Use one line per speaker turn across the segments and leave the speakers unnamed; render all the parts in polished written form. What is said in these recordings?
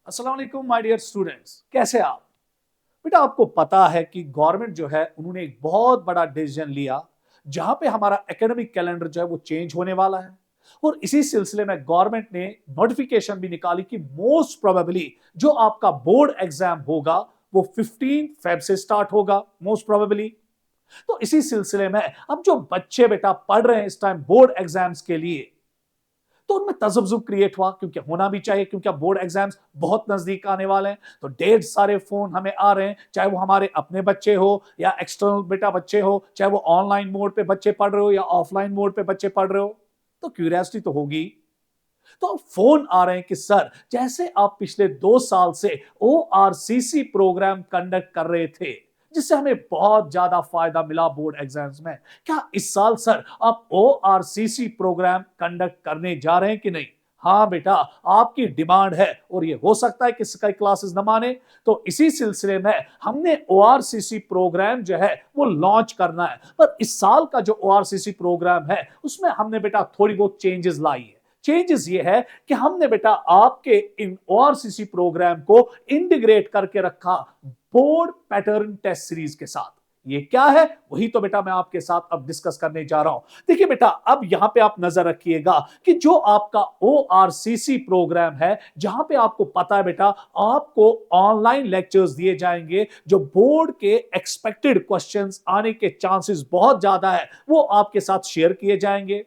अस्सलाम वालेकुम my dear students, कैसे आप? बेटा आपको पता है कि गवर्नमेंट जो है उन्होंने एक बहुत बड़ा डिसीजन लिया जहां पे हमारा एकेडमिक कैलेंडर जो है वो चेंज होने वाला है। और इसी सिलसिले में गवर्नमेंट ने नोटिफिकेशन भी निकाली कि मोस्ट प्रोबेबली जो आपका बोर्ड एग्जाम होगा वो 15 फेब से स्टार्ट होगा मोस्ट प्रोबेबली। तो इसी सिलसिले में अब जो बच्चे बेटा पढ़ रहे हैं इस टाइम बोर्ड एग्जाम्स के लिए, तो उनमें तजब्जुब क्रिएट हुआ, क्योंकि होना भी चाहिए, क्योंकि अब बोर्ड एग्जाम्स बहुत नजदीक आने वाले हैं। तो ढेर सारे फोन हमें आ रहे हैं, चाहे वो हमारे अपने बच्चे हो या एक्सटर्नल बेटा बच्चे हो, चाहे वो ऑनलाइन मोड पे बच्चे पढ़ रहे हो या ऑफलाइन मोड पे बच्चे पढ़ रहे हो। तो क्यूरियोसिटी तो होगी। तो फोन आ रहे हैं कि सर जैसे आप पिछले 2 साल से ORCC प्रोग्राम कंडक्ट कर रहे थे जिससे हमें बहुत ज्यादा फायदा मिला बोर्ड एग्जाम्स में, क्या इस साल सर आप ORCC प्रोग्राम कंडक्ट करने जा रहे हैं कि नहीं? हाँ बेटा, आपकी डिमांड है और ये हो सकता है कि स्काई क्लासेस न माने। तो इसी सिलसिले में हमने ORCC प्रोग्राम जो है वो लॉन्च करना है। पर इस साल का जो ORCC प्रोग्राम है उसमें हमने बेटा थोड़ी बहुत चेंजेस लाई है। चेंजेस ये है कि हमने बेटा आपके इन ORCC प्रोग्राम को इंटीग्रेट करके रखा बोर्ड पैटर्न टेस्ट सीरीज के साथ। ये क्या है वही तो बेटा मैं आपके साथ अब डिस्कस करने जा रहा हूं। देखिए बेटा, अब यहां पे आप नजर रखिएगा कि जो आपका ORCC प्रोग्राम है, जहां पे आपको पता है बेटा आपको ऑनलाइन लेक्चर्स दिए जाएंगे, जो बोर्ड के एक्सपेक्टेड क्वेश्चंस आने के चांसेस बहुत ज्यादा है वो आपके साथ शेयर किए जाएंगे।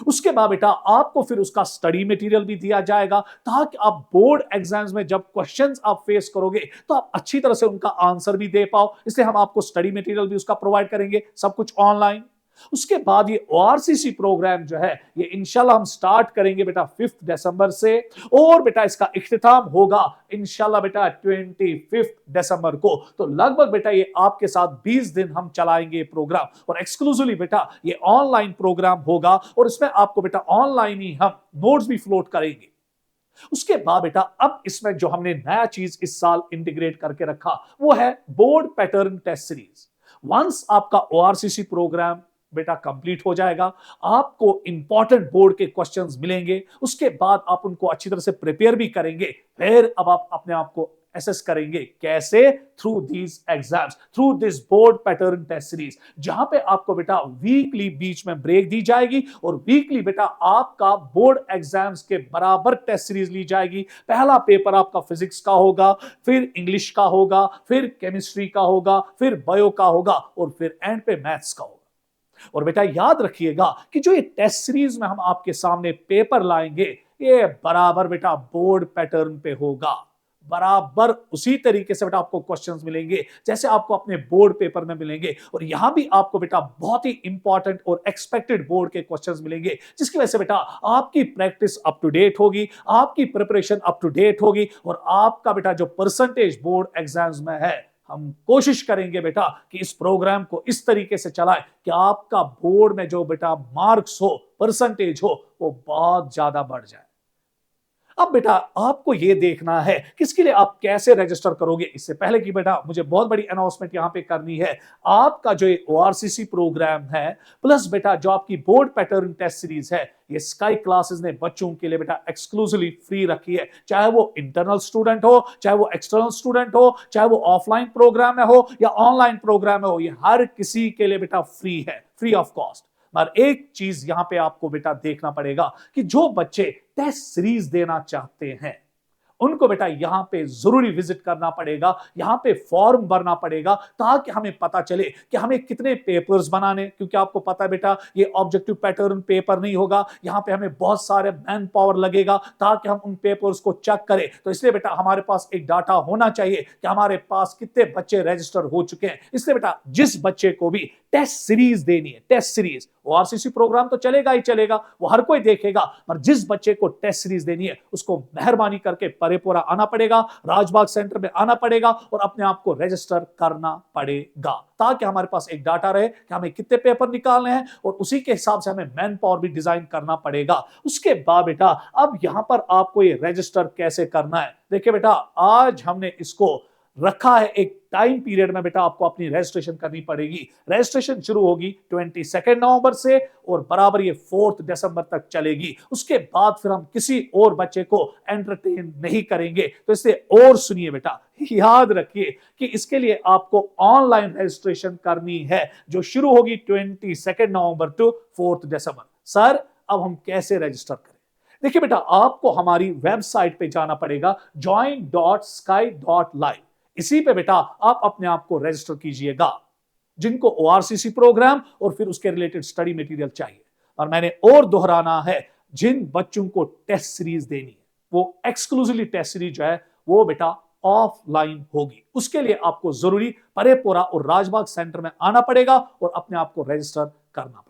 उसके बाद बेटा आपको फिर उसका स्टडी मटेरियल भी दिया जाएगा ताकि आप बोर्ड एग्जाम्स में जब क्वेश्चंस आप फेस करोगे तो आप अच्छी तरह से उनका आंसर भी दे पाओ। इसलिए हम आपको स्टडी मटेरियल भी उसका प्रोवाइड करेंगे, सब कुछ ऑनलाइन। उसके बाद ये ORCC प्रोग्राम जो है ये इंशाल्लाह हम स्टार्ट करेंगे बेटा 5 दिसंबर से, और बेटा इसका इख्तिताम होगा इंशाल्लाह बेटा 25 दिसंबर को। तो लगभग बेटा ये आपके साथ 20 दिन हम चलाएंगे प्रोग्राम, और एक्सक्लूसिवली बेटा ये ऑनलाइन प्रोग्राम होगा और इसमें आपको बेटा ऑनलाइन ही हम नोट्स भी फ्लोट करेंगे। उसके बाद बेटा अब इसमें जो हमने नया चीज इस साल इंटीग्रेट करके रखा वो है board pattern test series. Once आपका ORCC प्रोग्राम बेटा कंप्लीट हो जाएगा, आपको इंपॉर्टेंट बोर्ड के क्वेश्चंस मिलेंगे, उसके बाद आप उनको अच्छी तरह से प्रिपेयर भी करेंगे। फिर अब आप अपने आप को एसेस करेंगे कैसे? Through these exams, through this board pattern test series, जहां पे आपको बेटा वीकली बीच में ब्रेक दी जाएगी और वीकली बेटा आपका बोर्ड एग्जाम्स के बराबर टेस्ट सीरीज ली जाएगी। पहला पेपर आपका फिजिक्स का होगा, फिर इंग्लिश का होगा, फिर केमिस्ट्री का होगा, फिर बायो का होगा और फिर एंड पे मैथ्स का होगा। और बेटा याद रखिएगा कि जो ये टेस्ट सीरीज में हम आपके सामने पेपर लाएंगे ये बराबर बेटा बोर्ड पैटर्न पे होगा। बराबर उसी तरीके से बेटा आपको क्वेश्चंस मिलेंगे जैसे आपको अपने बोर्ड पेपर में मिलेंगे, और यहां भी आपको बेटा बहुत ही इंपॉर्टेंट और एक्सपेक्टेड बोर्ड के क्वेश्चंस मिलेंगे, जिसकी वजह से बेटा आपकी प्रैक्टिस अप टू डेट होगी, आपकी प्रिपरेशन अप टू डेट होगी, और आपका बेटा जो परसेंटेज बोर्ड एग्जाम्स में है हम कोशिश करेंगे बेटा कि इस प्रोग्राम को इस तरीके से चलाएं कि आपका बोर्ड में जो बेटा मार्क्स हो, परसेंटेज हो, वो बहुत ज्यादा बढ़ जाए। अब बेटा आपको यह देखना है किसके लिए आप कैसे रजिस्टर करोगे। इससे पहले कि बेटा मुझे बहुत बड़ी अनाउंसमेंट यहां पे करनी है। आपका जो ये ORCC प्रोग्राम है प्लस बेटा जो आपकी बोर्ड पैटर्न टेस्ट सीरीज है, ये स्काई क्लासेस ने बच्चों के लिए बेटा एक्सक्लूसिवली फ्री रखी है। चाहे वो इंटरनल स्टूडेंट हो, चाहे वो एक्सटर्नल स्टूडेंट हो, चाहे वो ऑफलाइन प्रोग्राम में हो या ऑनलाइन प्रोग्राम में हो, ये हर किसी के लिए बेटा फ्री है, फ्री ऑफ कॉस्ट। पर एक चीज यहां पे आपको बेटा देखना पड़ेगा कि जो बच्चे टेस्ट सीरीज देना चाहते हैं उनको बेटा यहां पे जरूरी विजिट करना पड़ेगा, यहां पे फॉर्म भरना पड़ेगा ताकि हमें पता चले कि हमें कितने पेपर्स बनाने, क्योंकि आपको पता है बेटा ये ऑब्जेक्टिव पैटर्न पेपर नहीं होगा, यहां पे हमें बहुत सारे मैन पावर लगेगा ताकि हम उन पेपर्स को चेक करें। तो इसलिए बेटा हमारे पास एक डाटा होना चाहिए कि हमारे पास कितने बच्चे रजिस्टर हो चुके हैं। इसलिए बेटा जिस बच्चे को भी टेस्ट सीरीज देनी है, टेस्ट सीरीज, ORCC प्रोग्राम तो चलेगा ही चलेगा, वो हर कोई देखेगा, पर जिस बच्चे को टेस्ट सीरीज देनी है उसको मेहरबानी करके परेपुरा आना पड़ेगा, राजबाग सेंटर में आना पड़ेगा और अपने आप को रजिस्टर करना पड़ेगा ताकि हमारे पास एक डाटा रहे कि हमें कितने पेपर निकालने हैं, और उसी के हिसाब से हमें मैन पावर भी डिजाइन करना पड़ेगा। उसके बाद बेटा अब यहां पर आपको ये रजिस्टर कैसे करना है। देखिए बेटा आज हमने इसको रखा है एक टाइम पीरियड में बेटा आपको अपनी रजिस्ट्रेशन करनी पड़ेगी। रजिस्ट्रेशन शुरू होगी 22 नवंबर से और बराबर ये 4 दिसंबर तक चलेगी। उसके बाद फिर हम किसी और बच्चे को एंटरटेन नहीं करेंगे। तो इसे और सुनिए बेटा, याद रखिए कि इसके लिए आपको ऑनलाइन रजिस्ट्रेशन करनी है जो शुरू होगी 22 नवंबर टू 4 दिसंबर। सर अब हम कैसे रजिस्टर करें? देखिए बेटा, आपको हमारी वेबसाइट पे जाना पड़ेगा join.sky.live। इसी पे बेटा आप अपने आप को रजिस्टर कीजिएगा। जिनको ओआरसीसी प्रोग्राम और फिर उसके रिलेटेड स्टडी मटेरियल चाहिए, और मैंने और दोहराना है, जिन बच्चों को टेस्ट सीरीज देनी है वो एक्सक्लूसिवली टेस्ट सीरीज जो है वो बेटा ऑफलाइन होगी। उसके लिए आपको जरूरी परेपुरा और राजबाग सेंटर में आना पड़ेगा और अपने आप को रजिस्टर करना पड़ेगा।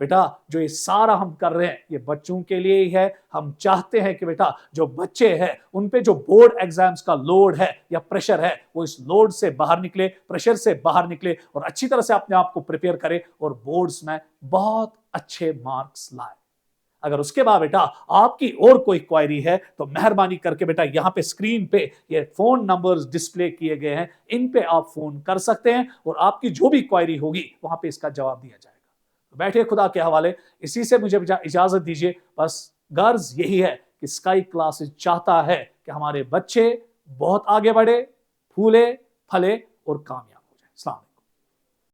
बेटा जो ये सारा हम कर रहे हैं ये बच्चों के लिए ही है। हम चाहते हैं कि बेटा जो बच्चे हैं उन पे जो बोर्ड एग्जाम्स का लोड है या प्रेशर है वो इस लोड से बाहर निकले, प्रेशर से बाहर निकले और अच्छी तरह से अपने आप को प्रिपेयर करे और बोर्ड्स में बहुत अच्छे मार्क्स लाए। अगर उसके बाद बेटा आपकी और कोई क्वेरी है तो मेहरबानी करके बेटा यहाँ पे स्क्रीन पे ये फोन नंबर्स डिस्प्ले किए गए हैं, इन पे आप फोन कर सकते हैं और आपकी जो भी क्वेरी होगी वहां पे इसका जवाब दिया जाएगा। बैठे खुदा के हवाले, इसी से मुझे इजाजत दीजिए। बस गर्ज यही है कि स्काई क्लासेस चाहता है कि हमारे बच्चे बहुत आगे बढ़े, फूले फले और कामयाब हो जाए।